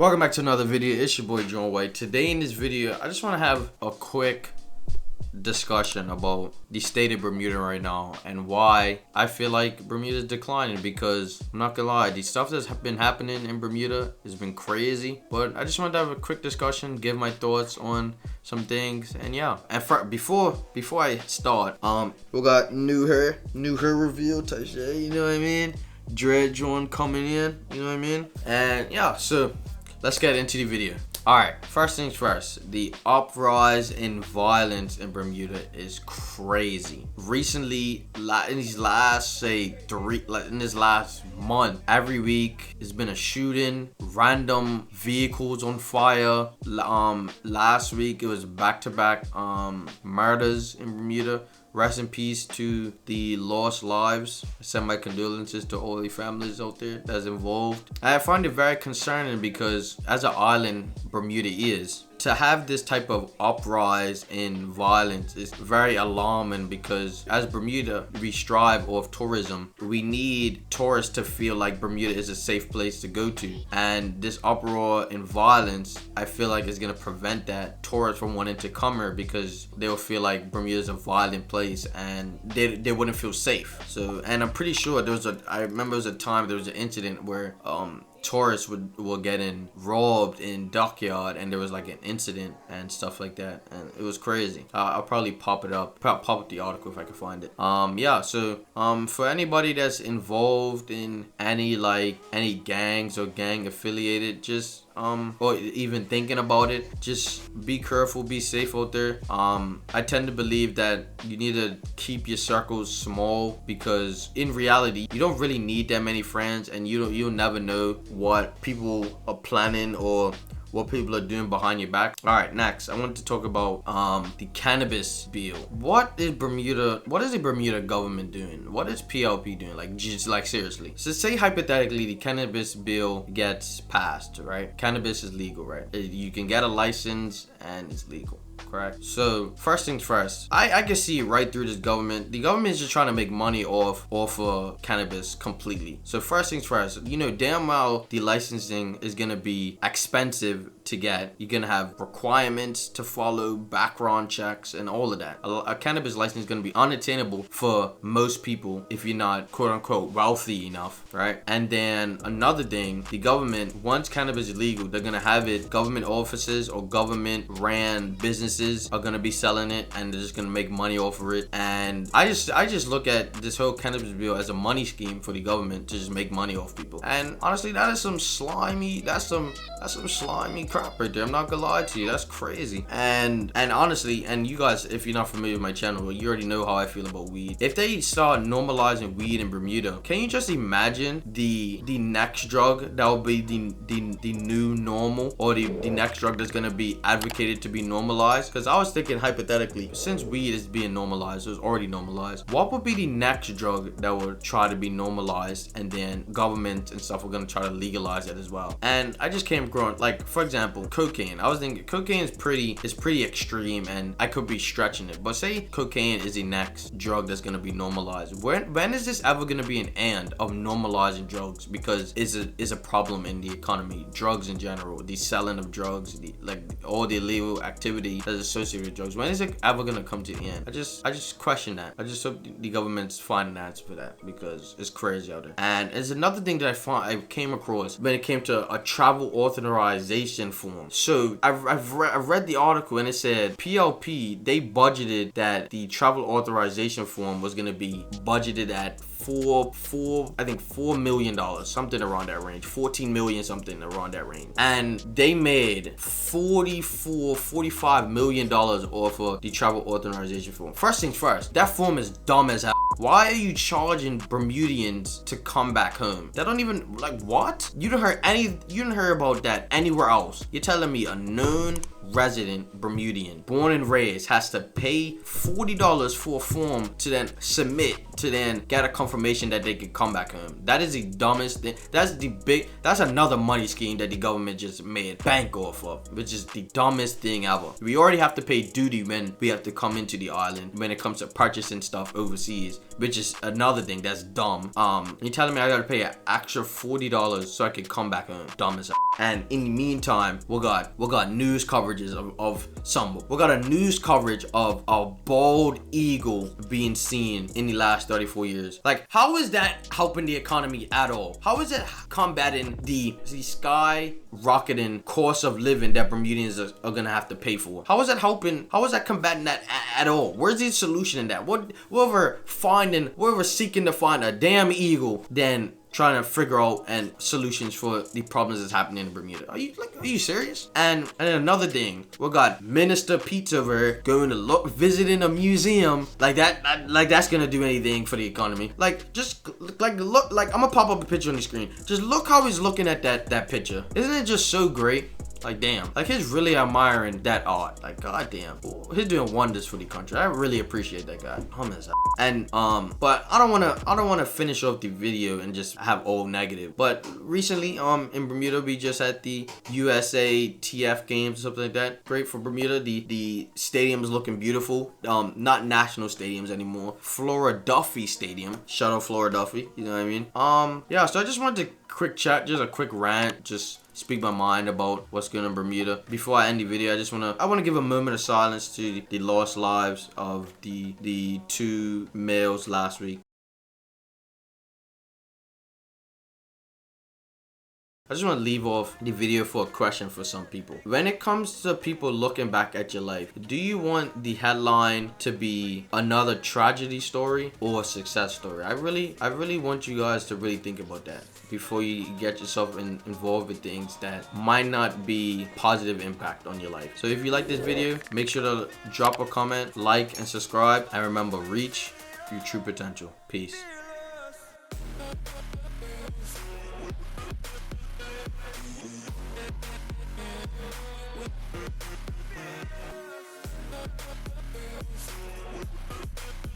Welcome back to another video. It's your boy John White. Today in this video, I just want to have a quick discussion about the state of Bermuda right now and why I feel like Bermuda is declining, because I'm not gonna lie, the stuff that's been happening in Bermuda has been crazy. But I just wanted to have a quick discussion, give my thoughts on some things, and yeah. And before I start, we got new hair reveal type shit, you know what I mean? Dread John coming in, you know what I mean? And yeah, so let's get into the video. Alright, first things first, the uprise in violence in Bermuda is crazy. Recently, in this last month, every week there's been a shooting, random vehicles on fire. Last week it was back-to-back murders in Bermuda. Rest in peace to the lost lives. I send my condolences to all the families out there that's involved. I find it very concerning because as an island Bermuda is, to have this type of uprise in violence is very alarming, because as Bermuda, we strive off tourism. We need tourists to feel like Bermuda is a safe place to go to. And this uproar in violence, I feel like is going to prevent that tourists from wanting to come here, because they'll feel like Bermuda is a violent place and they wouldn't feel safe. So, and I'm pretty sure I remember there was a time there was an incident where tourists were getting robbed in dockyard, and there was like an incident and stuff like that, and it was crazy. I'll probably pop up the article if I can find it. Yeah, so for anybody that's involved in any gangs or gang affiliated, just or even thinking about it, just be careful, be safe out there. I tend to believe that you need to keep your circles small, because in reality you don't really need that many friends, and you'll never know what people are planning or what people are doing behind your back. All right, next I wanted to talk about the cannabis bill. What is the Bermuda government doing? What is PLP doing? Like, just like seriously. So say hypothetically the cannabis bill gets passed, right? Cannabis is legal, right? You can get a license and it's legal. Correct. So first things first, I can see right through this government. The government is just trying to make money off cannabis completely. So first things first, you know damn well the licensing is gonna be expensive to get. You're gonna have requirements to follow, background checks, and all of that. A cannabis license is gonna be unattainable for most people if you're not quote unquote wealthy enough, right? And then another thing, the government, once cannabis is legal, they're gonna have it, government offices or government ran businesses are gonna be selling it, and they're just gonna make money off of it. And I just look at this whole cannabis bill as a money scheme for the government to just make money off people. And honestly, that is some slimy crap right there. I'm not gonna lie to you, that's crazy. And honestly, and you guys, if you're not familiar with my channel, you already know how I feel about weed. If they start normalizing weed in Bermuda, can you just imagine the next drug that will be the new normal, or the next drug that's gonna be advocated to be normalized? Because I was thinking hypothetically, since weed is being normalized, it was already normalized, what would be the next drug that would try to be normalized, and then government and stuff are gonna try to legalize it as well? And I just came across, like, for example, cocaine. I was thinking cocaine is pretty extreme, and I could be stretching it, but say cocaine is the next drug that's gonna be normalized. When is this ever gonna be an end of normalizing drugs? Because is a problem in the economy, drugs in general, the selling of drugs, all the illegal activity that's associated with drugs. When is it ever gonna come to the end? I just question that. I just hope the government's finding an answer for that, because it's crazy out there. And there's another thing that I came across when it came to a travel authorization form. So I've read the article, and it said PLP, they budgeted that the travel authorization form was gonna be budgeted at $4 million, something around that range, 14 million, something around that range. And they made $45 million off of the travel authorization form. First things first, that form is dumb as hell. Why are you charging Bermudians to come back home? That don't even, like, what? You didn't hear about that anywhere else. You're telling me a known resident Bermudian, born and raised, has to pay $40 for a form to then submit to then get a confirmation that they can come back home. That is the dumbest thing. That's another money scheme that the government just made bank off of, which is the dumbest thing ever. We already have to pay duty when we have to come into the island when it comes to purchasing stuff overseas, which is another thing that's dumb. You're telling me I gotta pay an extra $40 so I can come back home? Dumb as hell. And in the meantime, we got news coverages we got a news coverage of a bald eagle being seen in the last 34 years. Like, how is that helping the economy at all? How is it combating the sky rocketing cost of living that Bermudians are gonna have to pay for? How is that helping? How is that combating that at all? Where's the solution in that? We're seeking to find a damn eagle, then trying to figure out and solutions for the problems that's happening in Bermuda. Are you serious? And another thing, we got Minister Pizza over here going to visiting a museum. Like that's gonna do anything for the economy. Like, just look, I'm gonna pop up a picture on the screen. Just look how he's looking at that picture. Isn't it just so great? Like, damn. Like, he's really admiring that art. Like, goddamn. He's doing wonders for the country. I really appreciate that guy. And but I don't wanna finish off the video and just have all negative. But recently, in Bermuda, we just had the USA TF games or something like that. Great for Bermuda. The stadium is looking beautiful. Not national stadiums anymore. Floriduffy Stadium. Shout out Floriduffy. You know what I mean? Yeah. So I just wanted to quick chat, just a quick rant, just speak my mind about what's going on in Bermuda. Before I end the video, I want to give a moment of silence to the lost lives of the two males last week. I just want to leave off the video for a question for some people. When it comes to people looking back at your life, do you want the headline to be another tragedy story or a success story? I really want you guys to really think about that before you get yourself involved with things that might not be positive impact on your life. So if you like this video, make sure to drop a comment, like, and subscribe. And remember, reach your true potential. Peace.